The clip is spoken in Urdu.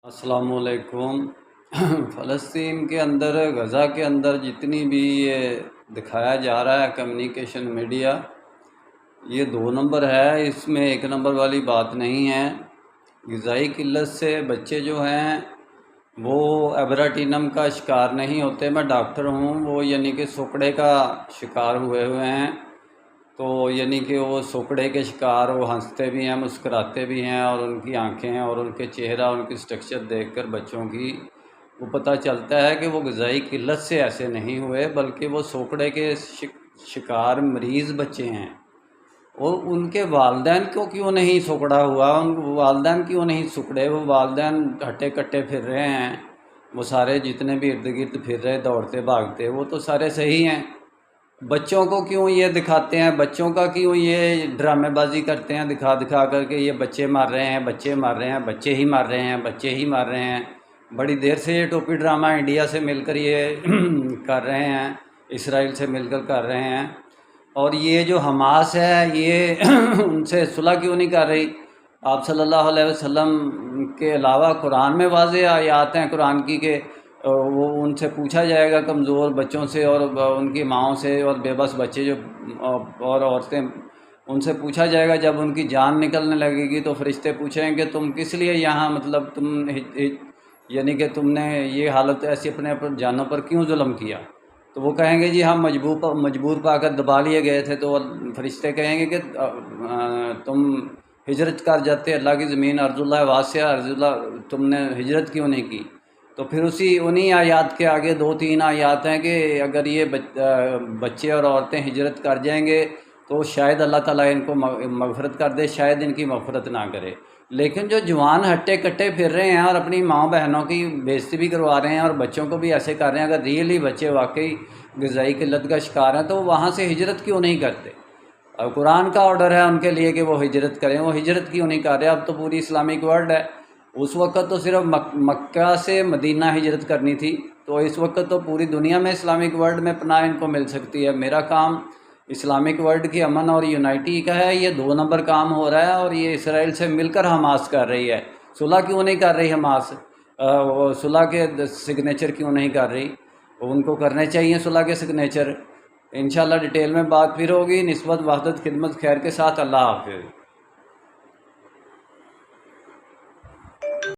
السلام علیکم۔ فلسطین کے اندر، غزہ کے اندر جتنی بھی یہ دکھایا جا رہا ہے کمیونیکیشن میڈیا، یہ 2 نمبر ہے، اس میں 1 نمبر والی بات نہیں ہے۔ غذائی قلت سے بچے جو ہیں وہ ایبراٹینم کا شکار نہیں ہوتے۔ میں ڈاکٹر ہوں، وہ یعنی کہ سوکڑے کا شکار ہوئے ہیں، تو یعنی کہ وہ سوکڑے کے شکار، وہ ہنستے بھی ہیں، مسکراتے بھی ہیں، اور ان کی آنکھیں اور ان کے چہرہ، ان کی سٹرکچر دیکھ کر بچوں کی وہ پتہ چلتا ہے کہ وہ غذائی قلت سے ایسے نہیں ہوئے، بلکہ وہ سوکڑے کے شکار مریض بچے ہیں۔ اور ان کے والدین کو کیوں نہیں سوکڑا ہوا، ان والدین کیوں نہیں سکڑے؟ وہ والدین ہٹے کٹے پھر رہے ہیں، وہ سارے جتنے بھی ارد گرد پھر رہے دوڑتے بھاگتے، وہ تو سارے صحیح ہیں۔ بچوں کو کیوں یہ دکھاتے ہیں؟ بچوں کا کیوں یہ ڈرامے بازی کرتے ہیں دکھا دکھا کر کے یہ بچے مر رہے ہیں، بچے مر رہے ہیں، بچے ہی مر رہے ہیں، بچے ہی مر رہے ہیں۔ بڑی دیر سے یہ ٹوپی ڈرامہ انڈیا سے مل کر یہ کر رہے ہیں، اسرائیل سے مل کر کر رہے ہیں۔ اور یہ جو حماس ہے یہ ان سے صلح کیوں نہیں کر رہی؟ آپ صلی اللہ علیہ وسلم کے علاوہ قرآن میں واضح آیات ہیں قرآن کی کہ وہ ان سے پوچھا جائے گا، کمزور بچوں سے اور ان کی ماؤں سے، اور بے بس بچے جو اور عورتیں، ان سے پوچھا جائے گا جب ان کی جان نکلنے لگے گی تو فرشتے پوچھیں کہ تم کس لیے یہاں، مطلب تم یعنی کہ تم نے یہ حالت ایسی اپنے جانوں پر کیوں ظلم کیا؟ تو وہ کہیں گے جی ہم مجبور پا کر دبا لیے گئے تھے۔ تو فرشتے کہیں گے کہ تم ہجرت کر جاتے، اللہ کی زمین ارض اللہ واسعہ، ارض اللہ، تم نے ہجرت کیوں نہیں کی؟ تو پھر انہی آیات کے آگے 2-3 آیات ہیں کہ اگر یہ بچے اور عورتیں ہجرت کر جائیں گے تو شاید اللہ تعالیٰ ان کو مغفرت کر دے، شاید ان کی مغفرت نہ کرے۔ لیکن جو جوان ہٹے کٹے پھر رہے ہیں اور اپنی ماں بہنوں کی بےزتی بھی کروا رہے ہیں اور بچوں کو بھی ایسے کر رہے ہیں، اگر ریئلی بچے واقعی غذائی قلت کا شکار ہیں تو وہاں سے ہجرت کیوں نہیں کرتے؟ اور قرآن کا آرڈر ہے ان کے لیے کہ وہ ہجرت کریں، وہ ہجرت کیوں نہیں کر رہے؟ اب تو پوری اسلامک ورلڈ ہے، اس وقت تو صرف مکہ سے مدینہ ہجرت کرنی تھی، تو اس وقت تو پوری دنیا میں اسلامک ورلڈ میں پناہ ان کو مل سکتی ہے۔ میرا کام اسلامک ورلڈ کی امن اور یونائٹی کا ہے، یہ 2 نمبر کام ہو رہا ہے، اور یہ اسرائیل سے مل کر حماس کر رہی ہے۔ صلح کیوں نہیں کر رہی حماس؟ صلح کے سگنیچر کیوں نہیں کر رہی؟ ان کو کرنے چاہیے صلح کے سگنیچر۔ انشاءاللہ ڈیٹیل میں بات پھر ہوگی۔ نسبت وحدت خدمت خیر کے ساتھ، اللہ حافظ۔